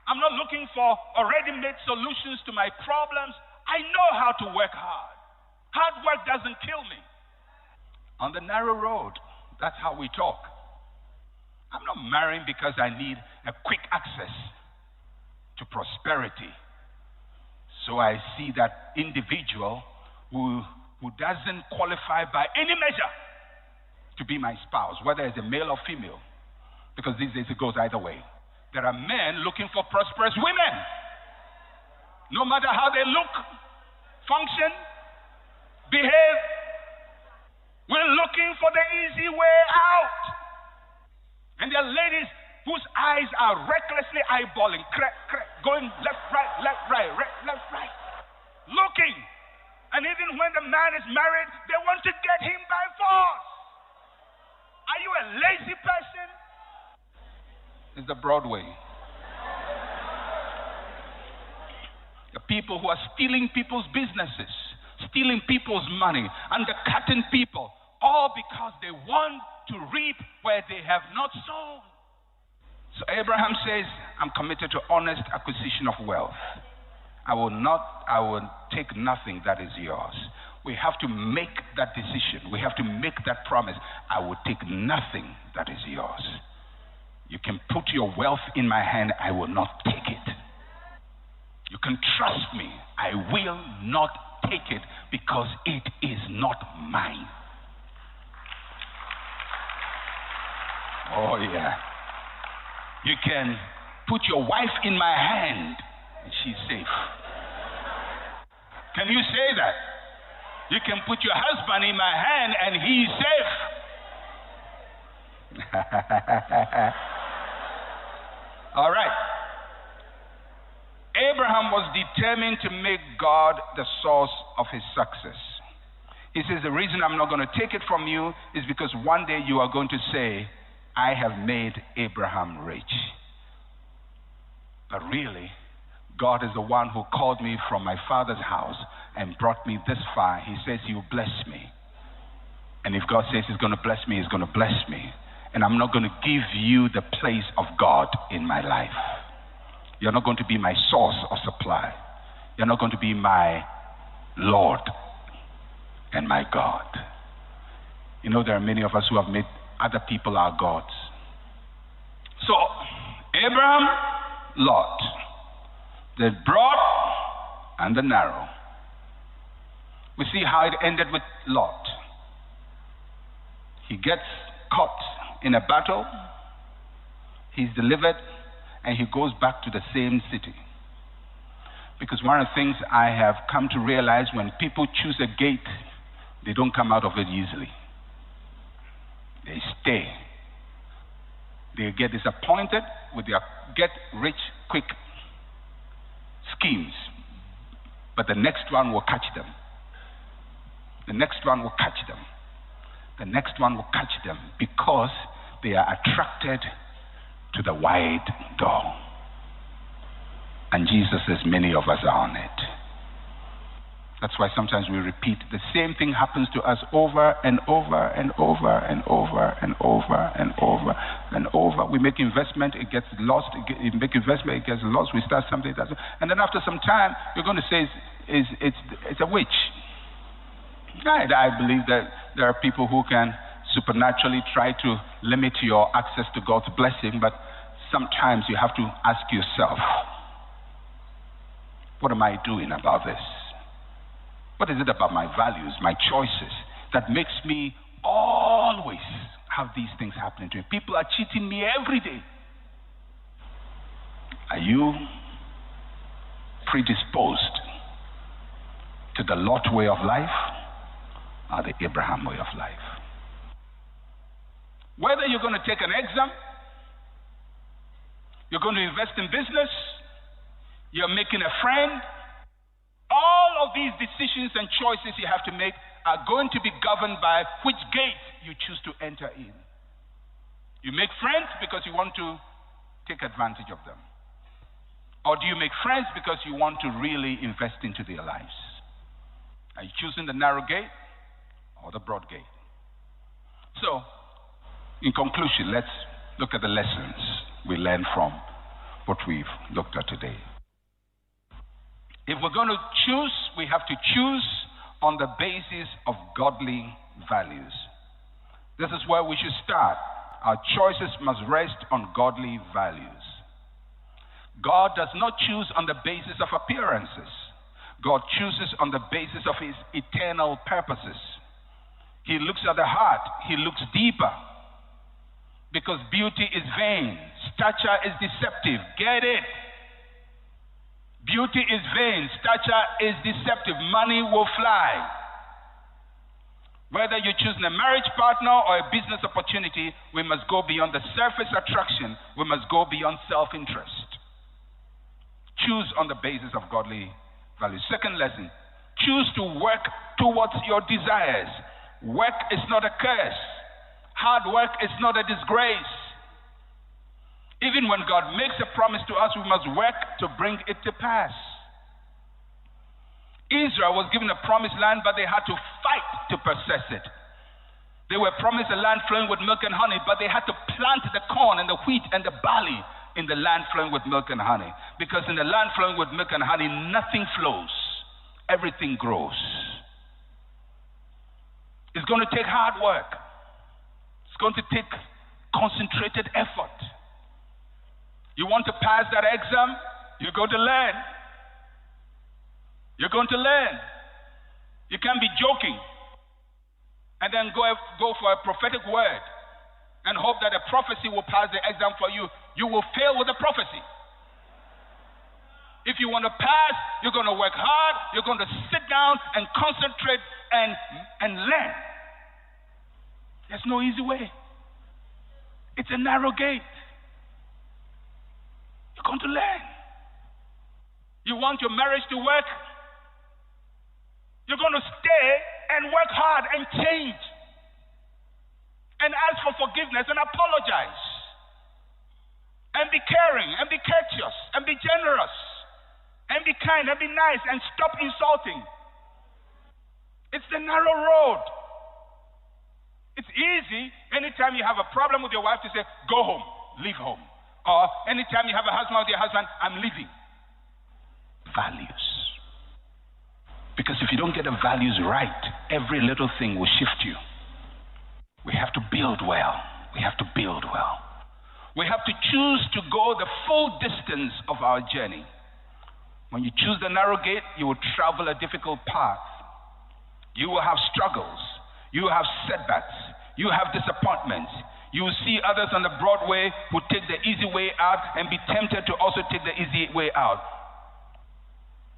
Speaker 28: I'm not looking for already-made solutions to my problems. I know how to work hard. Hard work doesn't kill me. On the narrow road, that's how we talk. I'm not marrying because I need a quick access to prosperity. So I see that individual who doesn't qualify by any measure to be my spouse, whether it's a male or female, because these days it goes either way. There are men looking for prosperous women. No matter how they look, function, behave, we're looking for the easy way out. And there are ladies whose eyes are recklessly eyeballing, going left, right, left, right, left, right, looking. And even when the man is married, they want to get him by force. Are you a lazy person? It's the Broadway. The people who are stealing people's businesses, stealing people's money, undercutting people, all because they want to reap where they have not sown. So Abraham says, I'm committed to honest acquisition of wealth. I will take nothing that is yours. We have to make that decision. We have to make that promise. I will take nothing that is yours. You can put your wealth in my hand. I will not take it. You can trust me. I will not take it because it is not mine. Oh yeah. You can put your wife in my hand and she's safe. Can you say that? You can put your husband in my hand and he's safe. All right. Abraham was determined to make God the source of his success. He says, the reason I'm not going to take it from you is because one day you are going to say, I have made Abraham rich. But really, God is the one who called me from my father's house and brought me this far. He says, you bless me. And if God says he's going to bless me, he's going to bless me. And I'm not going to give you the place of God in my life. You're not going to be my source of supply. You're not going to be my Lord and my God. You know, there are many of us who have made other people our gods. So, Abraham, Lot, the broad and the narrow. We see how it ended with Lot. He gets caught in a battle, he's delivered, and he goes back to the same city. Because one of the things I have come to realize, when people choose a gate, they don't come out of it easily. They stay. They get disappointed with their get-rich-quick schemes. But the next one will catch them. The next one will catch them. The next one will catch them because they are attracted to the wide door. And Jesus says many of us are on it. That's why sometimes we repeat the same thing happens to us over and over and over and over and over and over and over. We make investment, it gets lost. We make investment, it gets lost. We start something, and then after some time, you're going to say it's a witch. I believe that there are people who can supernaturally try to limit your access to God's blessing, but sometimes you have to ask yourself, what am I doing about this? What is it about my values, my choices, that makes me always have these things happening to me? People are cheating me every day. Are you predisposed to the Lot way of life or the Abraham way of life? Whether you're going to take an exam, you're going to invest in business, you're making a friend, all of these decisions and choices you have to make are going to be governed by which gate you choose to enter in. You make friends because you want to take advantage of them. Or do you make friends because you want to really invest into their lives? Are you choosing the narrow gate or the broad gate? So, in conclusion, let's look at the lessons we learned from what we've looked at today. If we're going to choose, we have to choose on the basis of godly values. This is where we should start. Our choices must rest on godly values. God does not choose on the basis of appearances. God chooses on the basis of his eternal purposes. He looks at the heart. He looks deeper. Because beauty is vain. Stature is deceptive. Get it? Beauty is vain. Stature is deceptive. Money will fly. Whether you're choosing a marriage partner or a business opportunity, we must go beyond the surface attraction. We must go beyond self-interest. Choose on the basis of godly values. Second lesson, choose to work towards your desires. Work is not a curse. Hard work is not a disgrace. Even when God makes a promise to us, we must work to bring it to pass. Israel was given a promised land, but they had to fight to possess it. They were promised a land flowing with milk and honey, but they had to plant the corn and the wheat and the barley in the land flowing with milk and honey. Because in the land flowing with milk and honey, nothing flows. Everything grows. It's going to take hard work. It's going to take concentrated effort. You want to pass that exam? You're going to learn. You're going to learn. You can't be joking and then go for a prophetic word and hope that a prophecy will pass the exam for you. You will fail with the prophecy. If you want to pass, you're going to work hard. You're going to sit down and concentrate and learn. There's no easy way. It's a narrow gate. You're going to learn. You want your marriage to work? You're going to stay and work hard and change. And ask for forgiveness and apologize. And be caring and be courteous and be generous. And be kind and be nice and stop insulting. It's the narrow road. It's easy anytime you have a problem with your wife to say, go home, leave home. Or anytime you have a husband with your husband, I'm leaving. Values. Because if you don't get the values right, every little thing will shift you. We have to build well. We have to build well. We have to choose to go the full distance of our journey. When you choose the narrow gate, you will travel a difficult path. You will have struggles. You will have setbacks. You will have disappointments. You will see others on the broad way who take the easy way out and be tempted to also take the easy way out.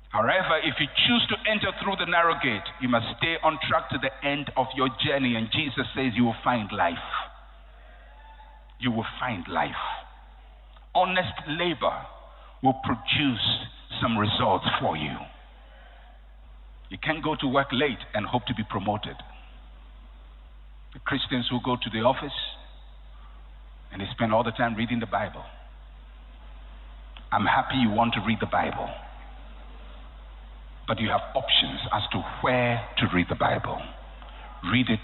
Speaker 28: However, if you choose to enter through the narrow gate, you must stay on track to the end of your journey. And Jesus says you will find life. You will find life. Honest labor will produce some results for you. You can't go to work late and hope to be promoted. The Christians who go to the office and they spend all the time reading the Bible. I'm happy you want to read the Bible. But you have options as to where to read the Bible. Read it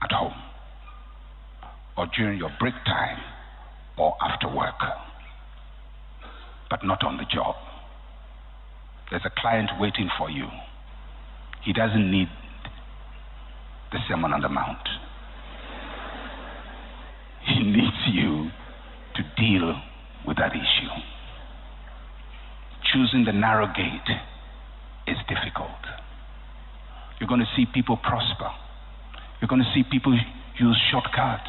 Speaker 28: at home, or during your break time, or after work. But not on the job. There's a client waiting for you. He doesn't need the Sermon on the Mount. He needs you to deal with that issue. Choosing the narrow gate is difficult. You're going to see people prosper. You're going to see people use shortcuts.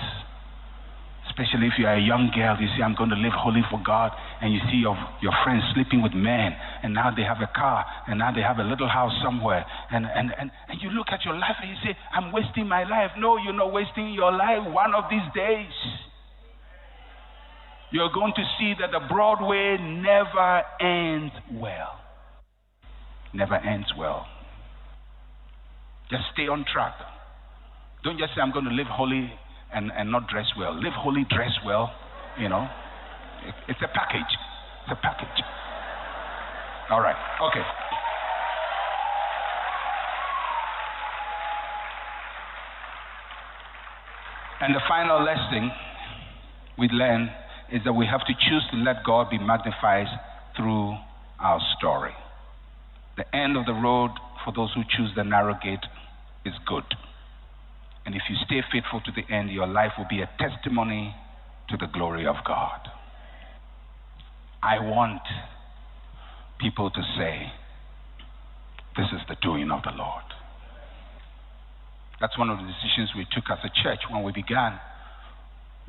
Speaker 28: Especially if you are a young girl, you say, I'm going to live holy for God. And you see your friends sleeping with men. And now they have a car. And now they have a little house somewhere. And you look at your life and you say, I'm wasting my life. No, you're not wasting your life. One of these days, you're going to see that the broad way never ends well. Never ends well. Just stay on track. Don't just say, I'm going to live holy and not dress well. Live holy, dress well. You know, it's a package. It's a package. All right. Okay. And the final lesson we learn is that we have to choose to let God be magnified through our story. The end of the road for those who choose the narrow gate is good. And if you stay faithful to the end, your life will be a testimony to the glory of God. I want people to say, this is the doing of the Lord. That's one of the decisions we took as a church when we began.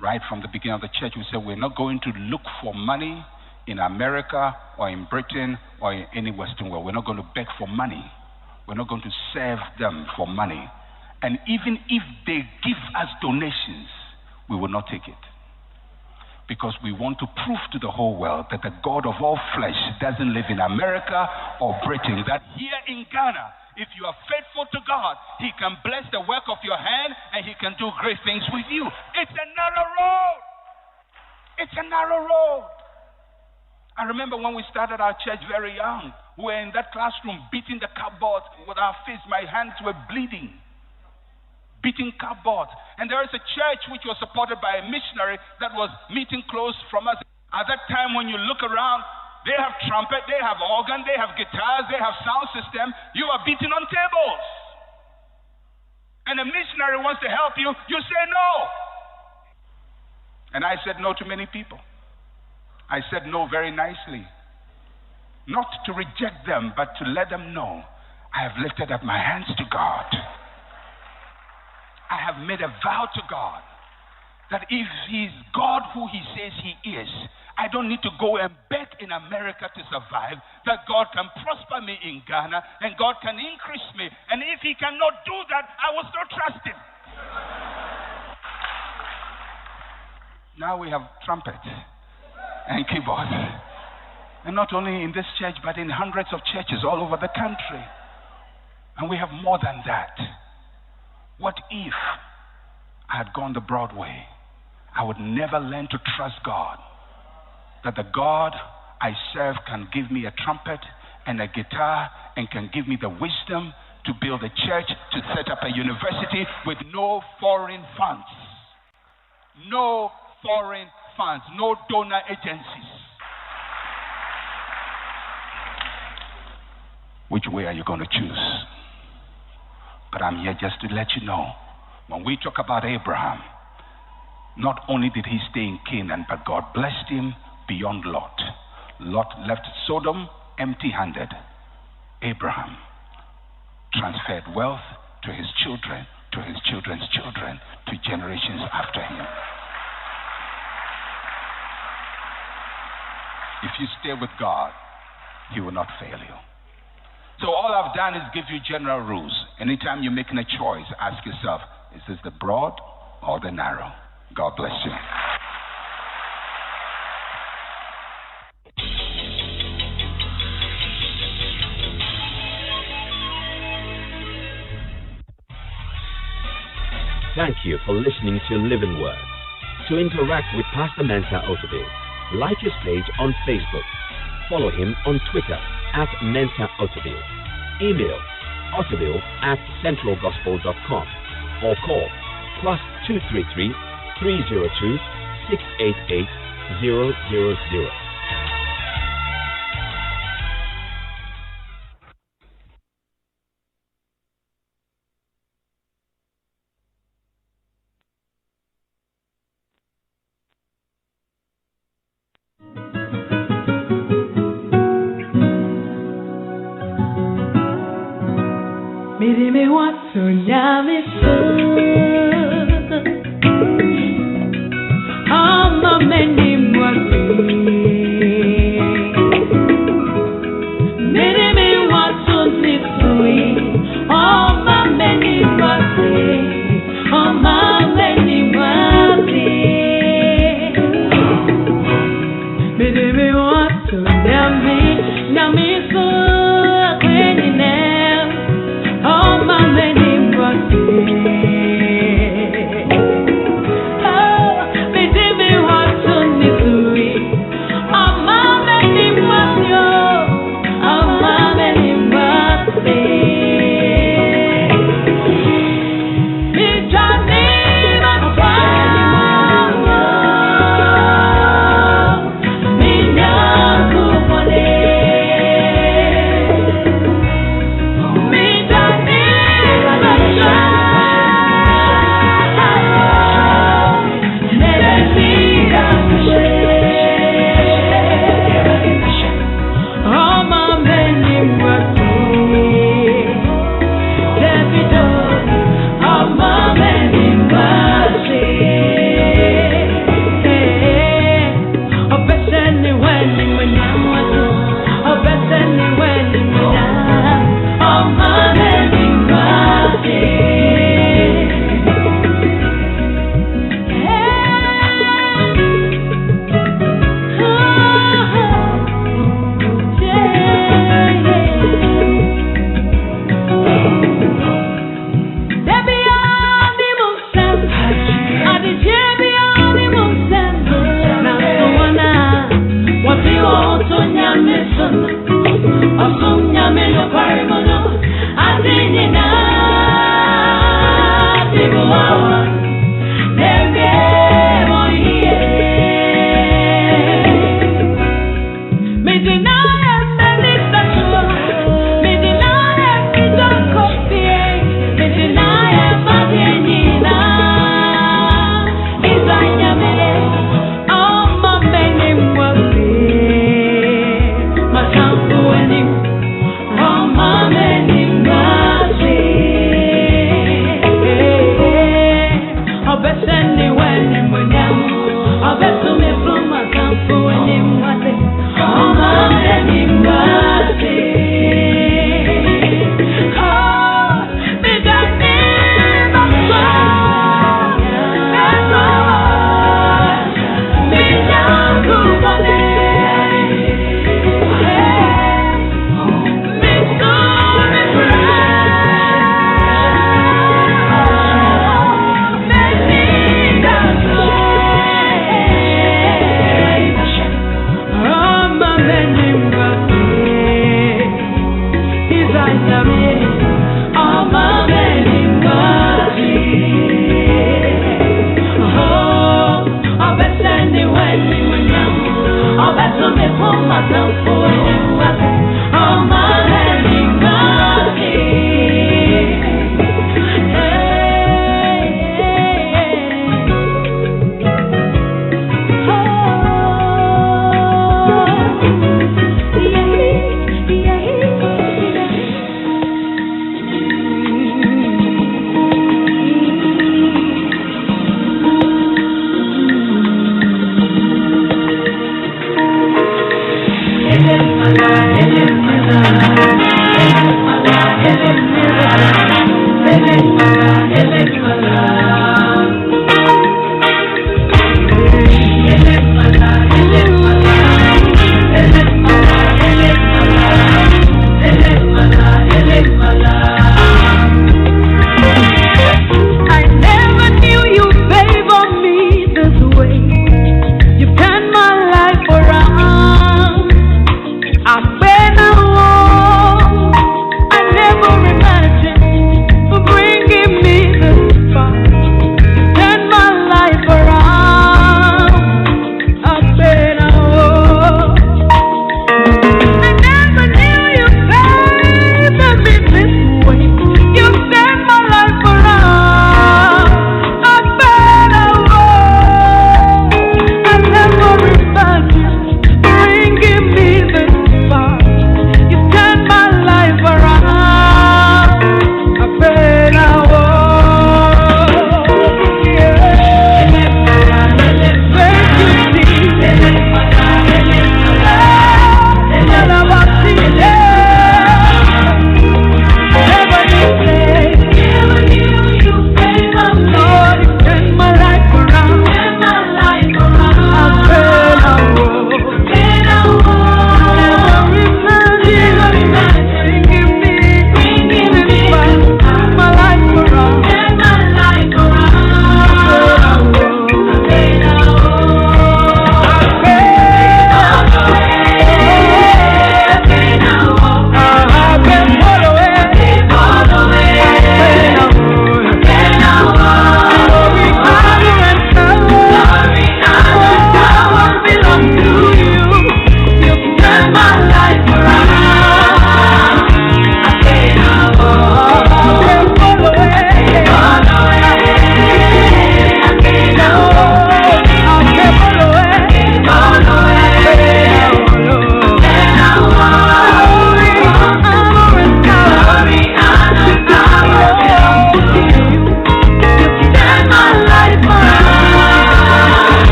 Speaker 28: Right from the beginning of the church, we said we're not going to look for money in America or in Britain or in any Western world. We're not going to beg for money. We're not going to serve them for money. And even if they give us donations, we will not take it. Because we want to prove to the whole world that the God of all flesh doesn't live in America or Britain. That here in Ghana, if you are faithful to God, He can bless the work of your hand and He can do great things with you. It's a narrow road. It's a narrow road. I remember when we started our church very young, we were in that classroom beating the cupboard with our fists. My hands were bleeding. Beating cupboards. And there is a church which was supported by a missionary that was meeting close from us. At that time, when you look around, they have trumpet, they have organ, they have guitars, they have sound system. You are beating on tables. And a missionary wants to help you, you say no. And I said no to many people. I said no very nicely. Not to reject them, but to let them know I have lifted up my hands to God. I have made a vow to God that if He's God who He says He is, I don't need to go and bet in America to survive, that God can prosper me in Ghana and God can increase me. And if He cannot do that, I will still trust Him. Now we have trumpet and keyboard And not only in this church, but in hundreds of churches all over the country. And we have more than that. What if I had gone the broad way? I would never learn to trust God. That the God I serve can give me a trumpet and a guitar and can give me the wisdom to build a church, to set up a university with no foreign funds. No foreign funds, no donor agencies. Which way are you going to choose? But I'm here just to let you know, when we talk about Abraham, not only did he stay in Canaan, but God blessed him beyond Lot. Lot left Sodom empty-handed. Abraham transferred wealth to his children, to his children's children, to generations after him. If you stay with God, He will not fail you. So all I've done is give you general rules. Anytime you're making a choice, ask yourself, is this the broad or the narrow? God bless you.
Speaker 27: Thank you for listening to Living Word. To interact with Pastor Mensa Otabil, like his page on Facebook. Follow him on Twitter @Mensa Otabil. Email otabil@centralgospel.com or call +233 302 688 000.
Speaker 2: Mirime watu nyamisu Ama meni mwati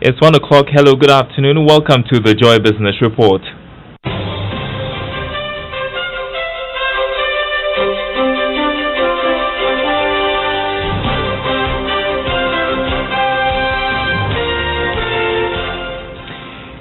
Speaker 4: It's 1 o'clock. Hello, good afternoon. Welcome to the Joy Business Report.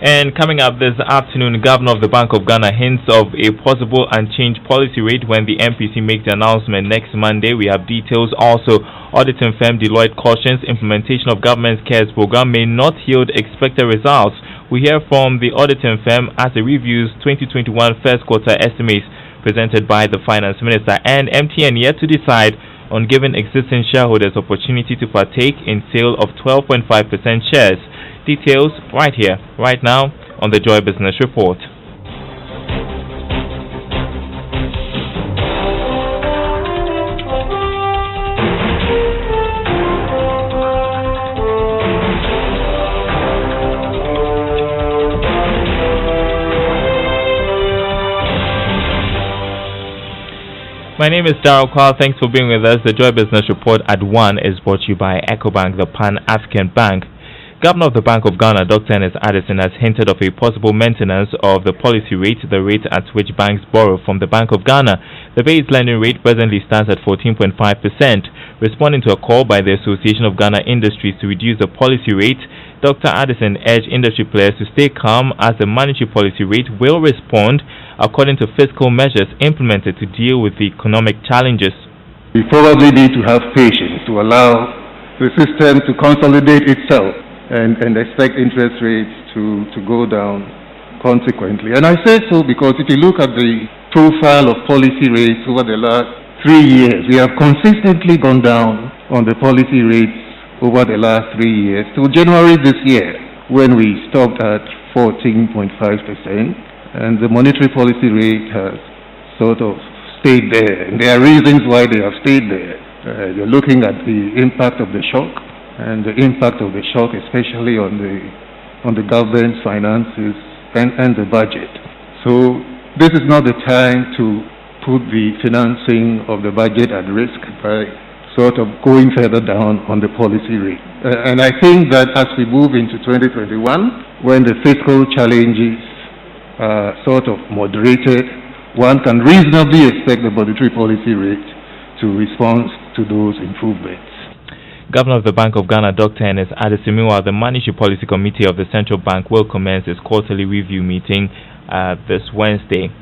Speaker 4: And coming up this afternoon, Governor of the Bank of Ghana hints of a possible unchanged policy rate when the MPC makes the announcement next Monday. We have details also. Auditing firm Deloitte cautions implementation of government's CARES program may not yield expected results. We hear from the auditing firm as it reviews 2021 first quarter estimates presented by the Finance Minister, and MTN yet to decide on giving existing shareholders opportunity to partake in sale of 12.5% shares. Details right here, right now on the Joy Business Report. My name is Darryl Kwal. Thanks for being with us. The Joy Business Report at 1 is brought to you by EcoBank, the Pan-African Bank. Governor of the Bank of Ghana, Dr. Ernest Addison, has hinted of a possible maintenance of the policy rate, the rate at which banks borrow from the Bank of Ghana. The base lending rate presently stands at 14.5%. Responding to a call by the Association of Ghana Industries to reduce the policy rate, Dr. Addison urged industry players to stay calm as the monetary policy rate will respond according to fiscal measures implemented to deal with the economic challenges.
Speaker 5: We probably need to have patience to allow the system to consolidate itself and expect interest rates to go down consequently. And I say so because if you look at the profile of policy rates over the last 3 years, we have consistently gone down on the policy rates over the last 3 years. To January this year, when we stopped at 14.5%, and the monetary policy rate has sort of stayed there. And there are reasons why they have stayed there. You're looking at the impact of the shock, and the impact of the shock, especially on the government's finances and the budget. So this is not the time to put the financing of the budget at risk by sort of going further down on the policy rate. And I think that as we move into 2021, when the fiscal challenges are sort of moderated, one can reasonably expect the monetary policy rate to respond to those improvements.
Speaker 4: Governor of the Bank of Ghana, Dr. Ernest Addison. Meanwhile, the Monetary Policy Committee of the Central Bank will commence its quarterly review meeting this Wednesday.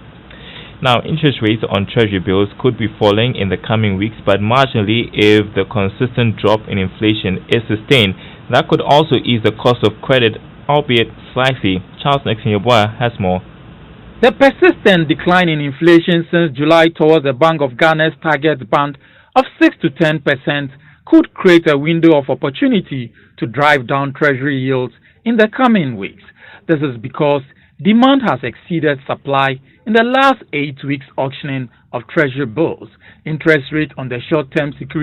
Speaker 4: Now, interest rates on Treasury bills could be falling in the coming weeks, but marginally if the consistent drop in inflation is sustained. That could also ease the cost of credit, albeit slightly. Charles Nexon-Yeboah has more.
Speaker 13: The persistent decline in inflation since July towards the Bank of Ghana's target band of 6 to 10% could create a window of opportunity to drive down Treasury yields in the coming weeks. This is because demand has exceeded supply in the last 8 weeks auctioning of Treasury bills. Interest rate on the short-term security